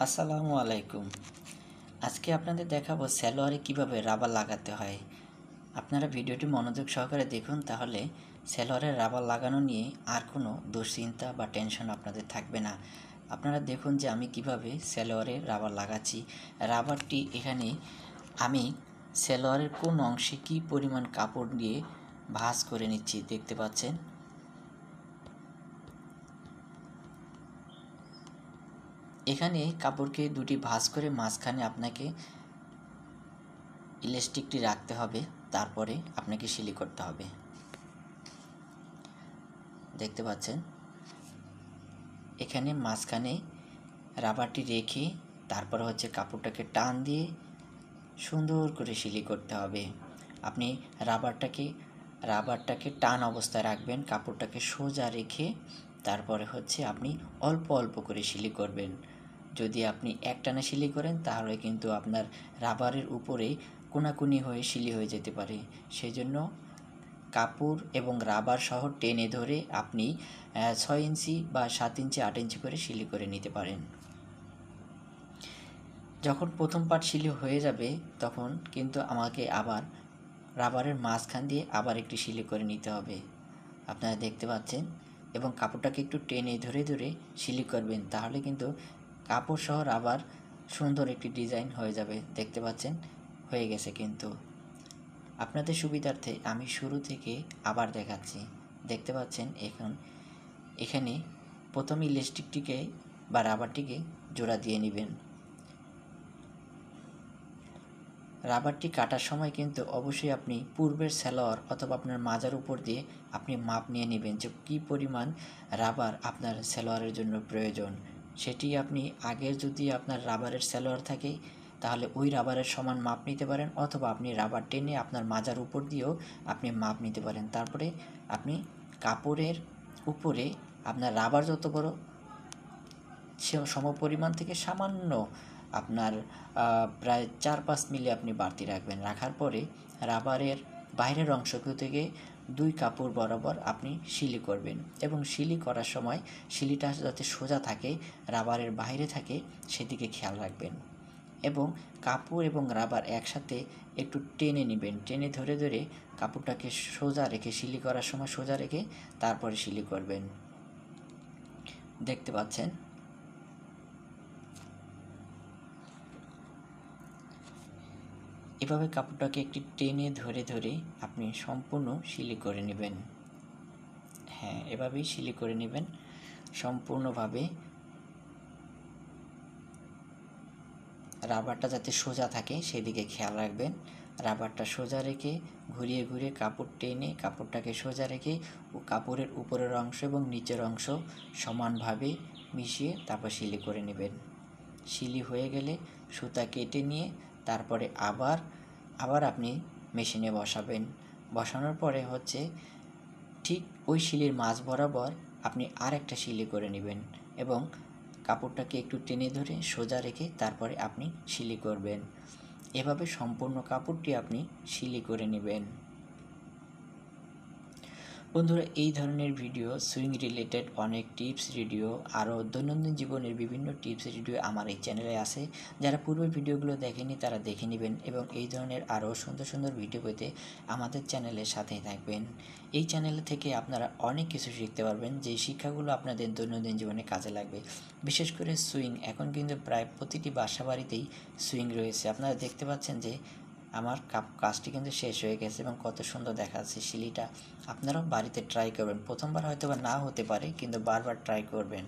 আসসালামু আলাইকুম। আজকে আপনাদের দেখাবো সালোয়ারে কিভাবে রাবার লাগাতে হয়। আপনারা ভিডিওটি মনোযোগ সহকারে দেখুন, তাহলে সালোয়ারের রাবার লাগানো নিয়ে আর কোনো দুশ্চিন্তা বা টেনশন আপনাদের থাকবে না। আপনারা দেখুন যে আমি কিভাবে সালোয়ারে রাবার লাগাচ্ছি। রাবারটি এখানে আমি সালোয়ারের কোন অংশে কী পরিমাণ কাপড় দিয়ে ভাঁজ করে নিচ্ছি দেখতে পাচ্ছেন। এখানে কাপড়কে দুটি ভাঁজ করে মাঝখানে আপনাকে ইলাস্টিকটি রাখতে হবে, তারপরে আপনাকে সেলাই করতে হবে। দেখতে পাচ্ছেন এখানে মাঝখানে রাবারটি রেখে তারপরে কাপড়টাকে টান দিয়ে সুন্দর করে সেলাই করতে হবে। আপনি রাবারটাকে টান অবস্থায় রাখবেন, কাপড়টাকে সোজা রেখে তারপরে আপনি অল্প অল্প করে সেলাই করবেন। যদি আপনি একটানে সেলাই করেন তাহলে কিন্তু আপনার রাবারের উপরে কোনাকুনি হয়ে সেলাই হয়ে যেতে পারে। সেই জন্য কাপড় এবং রাবার সহ টেনে ধরে আপনি 6 ইঞ্চি বা 7 ইঞ্চি 8 ইঞ্চি করে সেলাই করে নিতে পারেন। যখন প্রথম পার্ট সেলাই হয়ে যাবে তখন কিন্তু আমাকে আবার রাবারের মাঝখান দিয়ে আবার একটি সেলাই করে নিতে হবে। আপনারা দেখতে পাচ্ছেন, এবং কাপড়টাকে একটু টেনে ধরে ধরে সেলাই করবেন, তাহলে কিন্তু কাপড় সহ রাবার সুন্দর একটি ডিজাইন হয়ে যাবে। দেখতে পাচ্ছেন হয়ে গেছে। কিন্তু আপনাদের সুবিধার্থে আমি শুরু থেকে আবার দেখাচ্ছি। দেখতে পাচ্ছেন এখানে প্রথম ইলাস্টিকটিকে বা রাবারটিকে জোড়া দিয়ে নেবেন। রাবারটি কাটার সময় কিন্তু অবশ্যই আপনি পূর্বের সালোয়ার অথবা আপনার মাজার উপর দিয়ে আপনি মাপ নিয়ে নেবেন যে কী পরিমাণ রাবার আপনার সালোয়ারের জন্য প্রয়োজন। সেটি আপনি আগের যদি আপনার রাবারের সালোয়ার থাকে তাহলে ওই রাবারের সমান মাপ নিতে পারেন, অথবা আপনি রাবার টেনে আপনার মাজার উপর দিয়েও আপনি মাপ নিতে পারেন। তারপরে আপনি কাপড়ের উপরে আপনার রাবার যত বড় সমপরিমাণ থেকে সামান্য আপনার প্রায় 4-5 মিলি আপনি বাড়তি রাখবেন। রাখার পরে রাবারের বাইরের অংশ থেকে 2 কাপড় বরাবর আপনি সেলাই করবেন, এবং সেলাই করার সময় সেলাইটা যাতে সোজা থাকে, রাবারের বাইরে থাকে সেদিকে খেয়াল রাখবেন। এবং কাপড় এবং রাবার একসাথে একটু টেনে নেবেন, টেনে ধরে ধরে কাপড়টাকে সোজা রেখে সেলাই করার সময় সোজা রেখে তারপরে সেলাই করবেন। দেখতে পাচ্ছেন এভাবে কাপড়টাকে একটি টেনে ধরে ধরে আপনি সম্পূর্ণ সেলাই করে নেবেন। হ্যাঁ, এভাবেই সেলাই করে নেবেন সম্পূর্ণভাবে। রাবারটা যাতে সোজা থাকে সেদিকে খেয়াল রাখবেন। রাবারটা সোজা রেখে ঘুরিয়ে ঘুরিয়ে কাপড় টেনে কাপড়টাকে সোজা রেখে কাপড়ের উপরের অংশ এবং নিচের অংশ সমানভাবে মিশিয়ে তারপর সেলাই করে নেবেন। সেলাই হয়ে গেলে সুতা কেটে নিয়ে তারপরে আবার আপনি মেশিনে বসাবেন। বসানোর পরে ঠিক ওই সেলাইয়ের মাঝ বরাবর আপনি আরেকটা সেলাই করে নেবেন, এবং কাপড়টাকে একটু টেনে ধরে সোজা রেখে তারপরে আপনি সেলাই করবেন। এভাবে সম্পূর্ণ কাপড়টি আপনি সেলাই করে নেবেন। বন্ধুরা, এই ধরনের ভিডিও সুইং রিলেটেড অনেক টিপস ভিডিও, আরও দৈনন্দিন জীবনের বিভিন্ন টিপস ভিডিও আমার এই চ্যানেলে আছে। যারা পূর্বের ভিডিওগুলো দেখেনি তারা দেখে নেবেন, এবং এই ধরনের আরও সুন্দর সুন্দর ভিডিও পেতে আমাদের চ্যানেলের সাথেই থাকবেন। এই চ্যানেল থেকে আপনারা অনেক কিছু শিখতে পারবেন, যে শিক্ষাগুলো আপনাদের দৈনন্দিন জীবনে কাজে লাগবে। বিশেষ করে সুইং, এখন কিন্তু প্রায় প্রতিটি বাসা বাড়িতেই সুইং রয়েছে। আপনারা দেখতে পাচ্ছেন যে আমার কাজটি কিন্তু শেষ হয়ে গেছে, এবং কত সুন্দর দেখাচ্ছে সেলাইটা। আপনারাও বাড়িতে ট্রাই করবেন। প্রথমবার হয়তো বা না হতে পারে, কিন্তু বারবার ট্রাই করবেন।